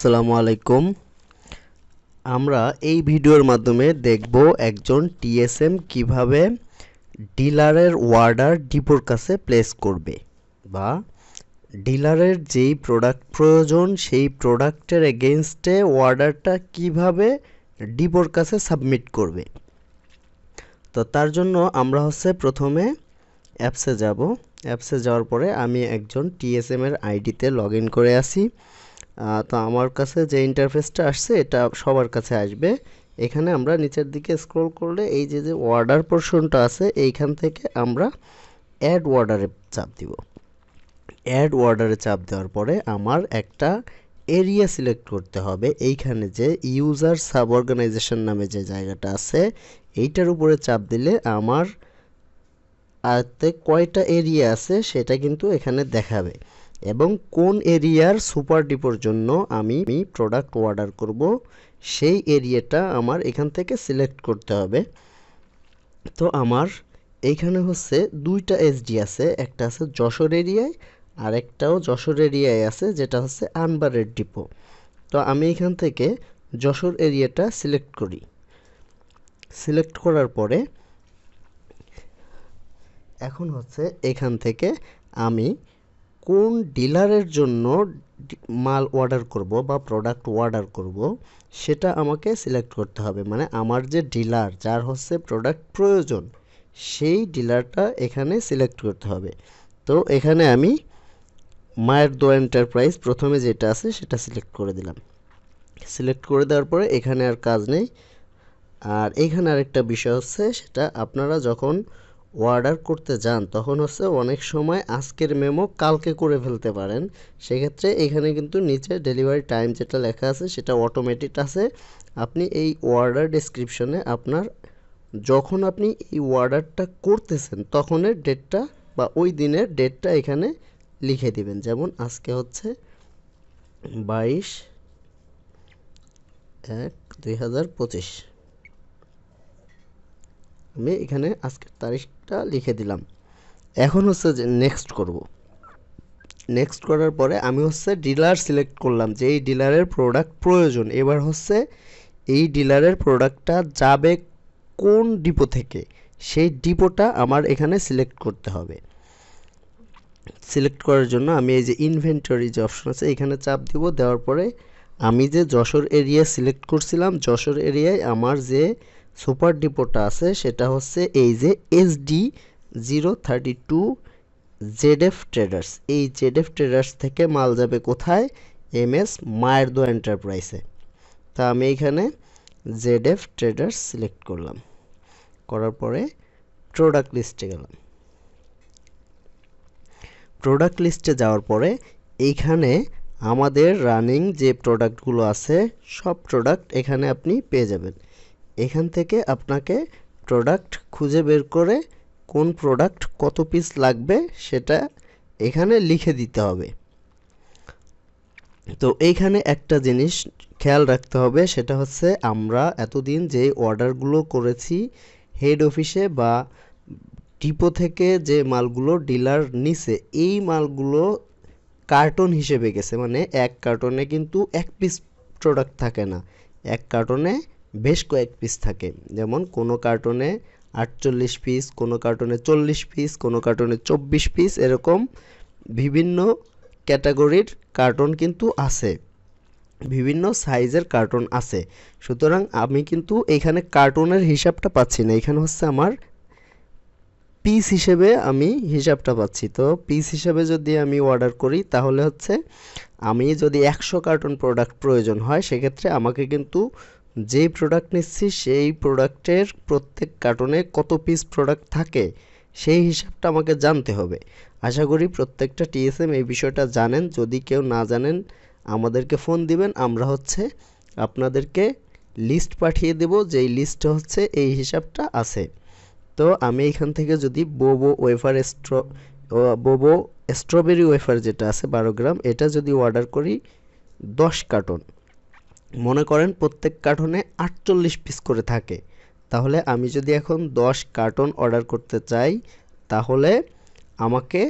আসসালামু আলাইকুম। আমরা এই ভিডিওর মাধ্যমে দেখব একজন টিএসএম কিভাবে ডিলারের অর্ডার ডিপোর কাছে প্লেস করবে বা ডিলারের যেই প্রোডাক্ট প্রয়োজন সেই প্রোডাক্টের এগেইনস্টে অর্ডারটা কিভাবে ডিপোর কাছে সাবমিট করবে। তো তার জন্য আমরা প্রথমে অ্যাপসে যাব। অ্যাপসে যাওয়ার পরে আমি একজন টিএসএম এর আইডিতে লগ ইন করে আসি। তো আমার কাছে যে ইন্টারফেসটা আসছে এটা সবার কাছে আসবে। এখানে আমরা নিচের দিকে স্ক্রল করলে এই যে অর্ডার পোর্শনটা আছে এইখান থেকে আমরা অ্যাড অর্ডারে চাপ দিব। অ্যাড অর্ডারে চাপ দেওয়ার পরে আমার একটা এরিয়া সিলেক্ট করতে হবে। এইখানে যে ইউজার সাব অর্গানাইজেশন নামে যে জায়গাটা আছে এইটার উপরে চাপ দিলে আমার আয়তে কয়টা এরিয়া আছে সেটা কিন্তু এখানে দেখাবে এবং কোন এরিয়ার সুপার ডিপোর জন্য আমি প্রোডাক্ট অর্ডার করব সেই এরিয়াটা আমার এখান থেকে সিলেক্ট করতে হবে। তো আমার এইখানে দুইটা এসডি আছে, একটা আছে যশোর এরিয়ায় আর একটাও যশোর এরিয়ায় আছে যেটা আনবারের ডিপো। তো আমি এখান থেকে যশোর এরিয়াটা সিলেক্ট করি। সিলেক্ট করার পরে এখন এখান থেকে আমি কোন ডিলারের জন্য মাল অর্ডার করব বা প্রোডাক্ট অর্ডার করব সেটা আমাকে সিলেক্ট করতে হবে। মানে আমার যে ডিলার যার প্রোডাক্ট প্রয়োজন সেই ডিলারটা এখানে সিলেক্ট করতে হবে। তো এখানে আমি মায়ের দোয়া এন্টারপ্রাইজ প্রথমে যেটা আছে সেটা সিলেক্ট করে দিলাম। সিলেক্ট করে দেওয়ার পরে এখানে আর কাজ নেই। আর এখানে আরেকটা বিষয় সেটা আপনারা যখন অর্ডার করতে যান তখন অনেক সময় আজকের মেমো কালকে করে ফেলতে পারেন। সেক্ষেত্রে এখানে কিন্তু নিচে ডেলিভারি টাইম যেটা লেখা আছে সেটা অটোমেটিক আছে। আপনি এই অর্ডার ডেসক্রিপশনে আপনার যখন আপনি এই অর্ডারটা করতেছেন তখনের ডেটটা বা ওই দিনের ডেটটা এখানে লিখে দিবেন। যেমন আজকে 22/1/2025। আমি এখানে আজকের তারিখটা লিখে দিলাম। এখন যে নেক্সট করব। নেক্সট করার পরে আমি ডিলার সিলেক্ট করলাম যে এই ডিলারের প্রোডাক্ট প্রয়োজন। এবার এই ডিলারের প্রোডাক্টটা যাবে কোন ডিপো থেকে সেই ডিপোটা আমার এখানে সিলেক্ট করতে হবে। সিলেক্ট করার জন্য আমি এই যে ইনভেন্টরি যে অপশন আছে এখানে চাপ দিব। দেওয়ার পরে আমি যে যশোর এরিয়া সিলেক্ট করছিলাম যশোর এরিয়ায় আমার যে সুপার ডিপোটা আছে সেটা এই যে SD032 ZF ট্রেডার্স। এই ZF ট্রেডার্স থেকে মাল যাবে কোথায়? MS মায়ের দোয়া এন্টারপ্রাইজে। তা আমি এখানে ZF ট্রেডার্স সিলেক্ট করলাম। করার পরে প্রোডাক্ট লিস্টে গেলাম। প্রোডাক্ট লিস্টে যাওয়ার পরে এইখানে আমাদের রানিং যে প্রোডাক্টগুলো আছে সব প্রোডাক্ট এখানে আপনি পেয়ে যাবেন। এখান থেকে আপনাকে প্রোডাক্ট খুঁজে বের করে কোন প্রোডাক্ট কত পিস লাগবে সেটা এখানে লিখে দিতে হবে। তো এইখানে একটা জিনিস খেয়াল রাখতে হবে সেটা আমরা এতদিন যে অর্ডারগুলো করেছি হেড অফিসে বা ডিপো থেকে যে মালগুলো ডিলার নিছে এই মালগুলো কার্টন হিসেবে গেছে। মানে এক কার্টনে কিন্তু এক পিস প্রোডাক্ট থাকে না, এক কার্টনে বেশ কয়েক পিস থাকে। যেমন কোনো কার্টনে 48 পিস, কোনো কার্টনে 40 পিস, কোনো কার্টনে 24 পিস, এরকম বিভিন্ন ক্যাটাগরির কার্টন কিন্তু আছে, বিভিন্ন সাইজের কার্টন আছে। সুতরাং আমি কিন্তু এখানে কার্টনের হিসাবটা পাচ্ছি না, এখানে আমার পিস হিসেবে আমি হিসাবটা পাচ্ছি। তো পিস হিসেবে যদি আমি অর্ডার করি তাহলে আমি যদি 100 কার্টন প্রোডাক্ট প্রয়োজন হয় সেক্ষেত্রে আমাকে কিন্তু যেই প্রোডাক্ট নিচ্ছি সেই প্রোডাক্টের প্রত্যেক কার্টনে কত পিস প্রোডাক্ট থাকে সেই হিসাবটা আমাকে জানতে হবে। আশা করি প্রত্যেকটা টিএসএম এই বিষয়টা জানেন। যদি কেউ না জানেন আমাদেরকে ফোন দিবেন, আমরা আপনাদেরকে লিস্ট পাঠিয়ে দেব যেই লিস্টে এই হিসাবটা আছে। তো আমি এখান থেকে যদি বোবো স্ট্রবেরি ওয়েফার যেটা আছে 12 গ্রাম এটা যদি অর্ডার করি 10 কার্টন, মনে করেন প্রত্যেক কার্টনে 48 পিস করে থাকে, তাহলে আমি যদি এখন 10 কার্টন অর্ডার করতে চাই তাহলে আমাকে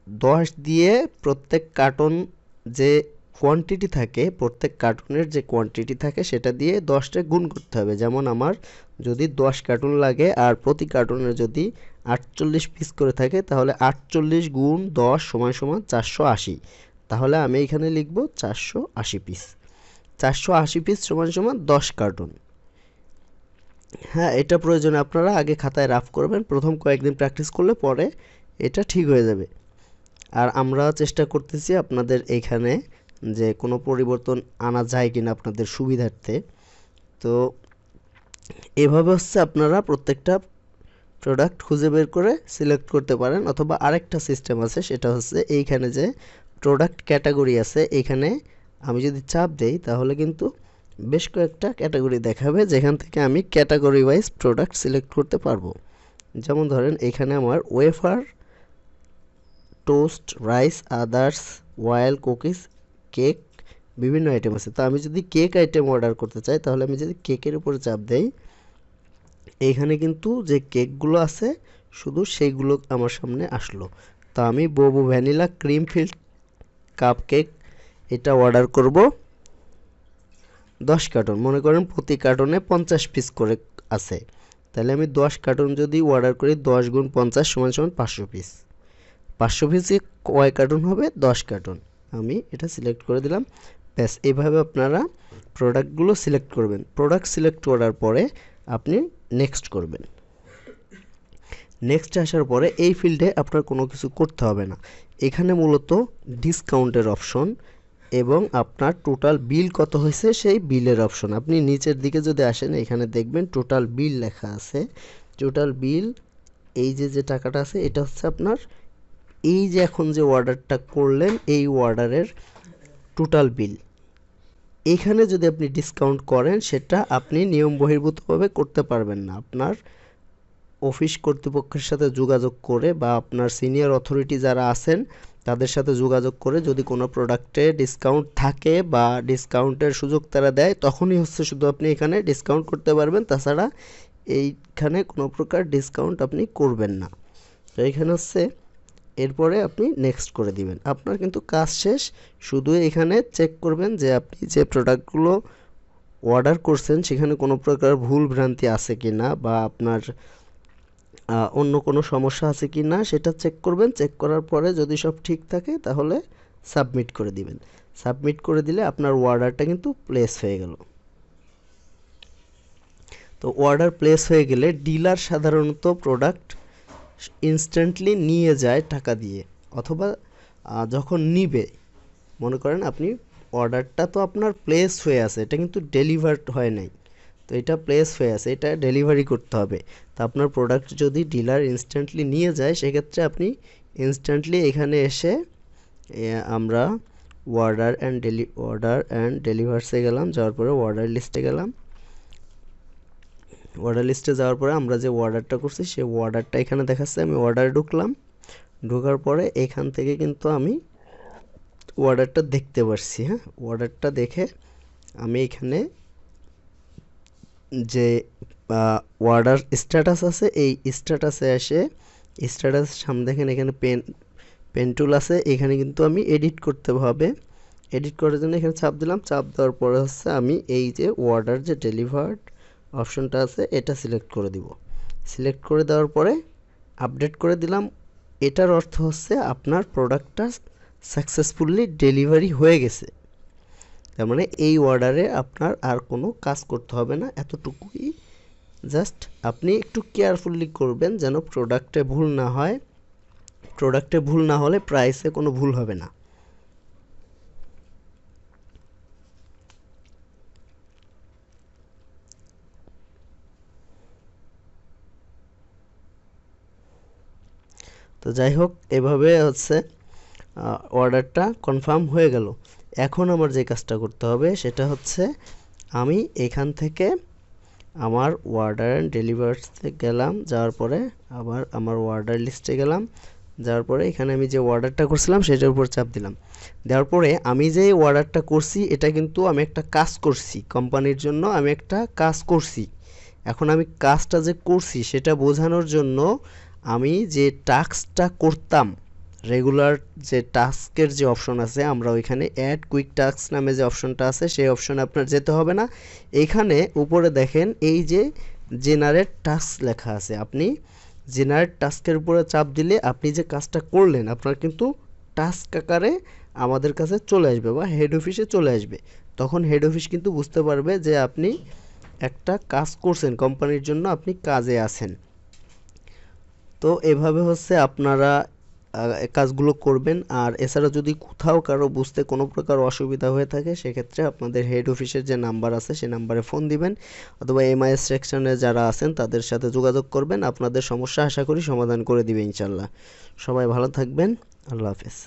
10 দিয়ে প্রত্যেক কার্টন যে কোয়ান্টিটি থাকে, প্রত্যেক কার্টুনের যে কোয়ান্টিটি থাকে সেটা দিয়ে 10টা গুণ করতে হবে। যেমন আমার যদি 10 কার্টুন লাগে আর প্রতি কার্টুনের যদি 48 পিস করে থাকে, তাহলে 48 গুণ 10 সমান সমান 480। তাহলে আমি এখানে লিখব 480 পিস। 480 পিস সমান সমান 10 কার্টুন। হ্যাঁ, এটা প্রয়োজনে আপনারা আগে খাতায় রাফ করবেন, প্রথম কয়েকদিন প্র্যাকটিস করলে পরে এটা ঠিক হয়ে যাবে। আর আমরা চেষ্টা করতেছি আপনাদের এইখানে যে কোনো পরিবর্তন আনা যায় কিনা আপনাদের সুবিধার্থে। তো এভাবে হচ্ছে আপনারা প্রত্যেকটা প্রোডাক্ট খুঁজে বের করে সিলেক্ট করতে পারেন। অথবা আরেকটা সিস্টেম আছে, সেটা হচ্ছে এইখানে যে প্রোডাক্ট ক্যাটাগরি আছে, এইখানে আমি যদি চাপ দেই তাহলে কিন্তু বেশ কয়েকটা ক্যাটাগরি দেখাবে, যেখান থেকে আমি ক্যাটাগরি ওয়াইজ প্রোডাক্ট সিলেক্ট করতে পারবো। যেমন ধরেন এখানে আমার ওয়েফার, টোস্ট, রাইস, আদার্স, ওয়াইল, কুকিজ, কেক, বিভিন্ন আইটেম আছে। তো আমি যদি কেক আইটেম অর্ডার করতে চাই, তাহলে আমি যদি কেকের উপরে চাপ দেই, এইখানে কিন্তু যে কেকগুলো আছে শুধু সেইগুলো আমার সামনে আসলো। তো আমি বোবো vanilla cream filled cupcake এটা অর্ডার করব 10 কার্টুন। মনে করেন প্রতি কার্টুনে 50 পিস করে আছে, তাহলে আমি 10 কার্টুন যদি অর্ডার করি, 10 গুণ 50 সমান সমান 500 পিস। 500 পিসে কয় কার্টুন হবে? 10 কার্টুন। আমি এটা সিলেক্ট করে দিলাম। ব্যাস, এইভাবে আপনারা প্রোডাক্টগুলো সিলেক্ট করবেন। প্রোডাক্ট সিলেক্ট করার পরে আপনি নেক্সট করবেন। নেক্সট আসার পরে এই ফিল্ডে আপনার কোনো কিছু করতে হবে না। এখানে মূলত ডিসকাউন্টের অপশন এবং আপনার টোটাল বিল কত হয়েছে সেই বিলের অপশন। আপনি নিচের দিকে যদি আসেন, এখানে দেখবেন টোটাল বিল লেখা আছে। টোটাল বিল, এই যে টাকাটা আছে, এটা হচ্ছে আপনার এই যে এখন যে অর্ডারটা করলেন এই অর্ডারের টোটাল বিল। এখানে যদি আপনি ডিসকাউন্ট করেন, সেটা আপনি নিয়ম বহির্ভূতভাবে করতে পারবেন না। আপনার অফিস কর্তৃপক্ষের সাথে যোগাযোগ করে বা আপনার সিনিয়র অথরিটি যারা আছেন তাদের সাথে যোগাযোগ করে যদি কোনো প্রোডাক্টে ডিসকাউন্ট থাকে বা ডিসকাউন্টের সুযোগ তারা দেয়, তখনই হচ্ছে শুধু আপনি এখানে ডিসকাউন্ট করতে পারবেন। তাছাড়া এইখানে কোনো প্রকার ডিসকাউন্ট আপনি করবেন না। তো এইখানে হচ্ছে এরপরে আপনি নেক্সট করে দিবেন। আপনার কিন্তু কাজ শেষ। শুধু এখানে চেক করবেন যে আপনি যে প্রোডাক্টগুলো অর্ডার করছেন সেখানে কোনো প্রকার ভুল ভ্রান্তি আছে কি না, বা আপনার অন্য কোনো সমস্যা আছে কি না সেটা চেক করবেন। চেক করার পরে যদি সব ঠিক থাকে তাহলে সাবমিট করে দিবেন। সাবমিট করে দিলে আপনার অর্ডারটা কিন্তু প্লেস হয়ে গেল। তো অর্ডার প্লেস হয়ে গেলে ডিলার সাধারণত প্রোডাক্ট ইনস্ট্যান্টলি নিয়ে যায় টাকা দিয়ে, অথবা যখন নিবে, মনে করেন আপনি অর্ডারটা তো আপনার প্লেস হয়ে আছে, এটা কিন্তু ডেলিভার্ড হয় নাই। তো এটা প্লেস হয়ে আছে, এটা ডেলিভারি করতে হবে। তো আপনার প্রোডাক্ট যদি ডিলার ইনস্ট্যান্টলি নিয়ে যায়, সেক্ষেত্রে আপনি ইনস্ট্যান্টলি এখানে এসে আমরা অর্ডার অ্যান্ড ডেলিভার্সে গেলাম, যাওয়ার পরে অর্ডার লিস্টে গেলাম। অর্ডার লিস্টে যাওয়ার পরে আমরা যে অর্ডারটা করছি সেই অর্ডারটা এখানে দেখাচ্ছে। আমি অর্ডার ঢুকলাম, ঢোকার পরে এখান থেকে কিন্তু আমি অর্ডারটা দেখতে পারছি। হ্যাঁ, অর্ডারটা দেখে আমি এখানে যে অর্ডার স্ট্যাটাস আছে, এই স্ট্যাটাসে এসে স্ট্যাটাসের সামনে দেখেন এখানে পেন টুল আছে, এখানে কিন্তু আমি এডিট করতে হবে। এডিট করার জন্য এখানে চাপ দিলাম। চাপ দেওয়ার পরে হচ্ছে আমি এই যে অর্ডার যে ডেলিভার্ড অপশনটা আছে এটা সিলেক্ট করে দিব। সিলেক্ট করে দেওয়ার পরে আপডেট করে দিলাম। এটার অর্থ হচ্ছে আপনার প্রোডাক্টটা সাকসেসফুলি ডেলিভারি হয়ে গেছে। তার মানে এই অর্ডারে আপনার আর কোনো কাজ করতে হবে না, এতটুকুই। জাস্ট আপনি একটু কেয়ারফুলি করবেন যেন প্রোডাক্টে ভুল না হয়। প্রোডাক্টে ভুল না হলে প্রাইসে কোনো ভুল হবে না। তো যাই হোক, এভাবে হচ্ছে অর্ডারটা কনফার্ম হয়ে গেল। এখন আমার যে কাজটা করতে হবে সেটা হচ্ছে আমি এখান থেকে আমার অর্ডার অ্যান্ড ডেলিভারিতে গেলাম, যাওয়ার পরে আবার আমার অর্ডার লিস্টে গেলাম, যাওয়ার পরে এখানে আমি যে অর্ডারটা করছিলাম সেটার উপর চাপ দিলাম। দেওয়ার পরে আমি যে অর্ডারটা করছি এটা কিন্তু আমি একটা কাজ করছি, কোম্পানির জন্য আমি একটা কাজ করছি। এখন আমি কাজটা যে করছি সেটা বোঝানোর জন্য আমি যে টাস্কটা করতাম রেগুলার যে টাস্কের যে অপশন আছে, আমরা ওইখানে অ্যাড কুইক টাস্ক নামে যে অপশনটা আছে সেই অপশনে আপনার যেতে হবে না। এইখানে উপরে দেখেন এই যে জেনারেট টাস্ক লেখা আছে, আপনি জেনারেট টাস্কের উপরে চাপ দিলে আপনি যে কাজটা করলেন আপনার কিন্তু টাস্ক আকারে আমাদের কাছে চলে আসবে বা হেড অফিসে চলে আসবে। তখন হেড অফিস কিন্তু বুঝতে পারবে যে আপনি একটা কাজ করছেন, কোম্পানির জন্য আপনি কাজে আছেন। তো এভাবে হচ্ছে আপনারা কাজগুলো করবেন। আর এছাড়া যদি কোথাও কারো বুঝতে কোনো প্রকার অসুবিধা হয়ে থাকে সেক্ষেত্রে আপনাদের হেড অফিসের যে নাম্বার আছে সেই নাম্বারে ফোন দিবেন, অথবা এমআইএস সেকশনে যারা আছেন তাদের সাথে যোগাযোগ করবেন। আপনাদের সমস্যা আশা করি সমাধান করে দিবে ইনশাল্লাহ। সবাই ভালো থাকবেন। আল্লাহ হাফেজ।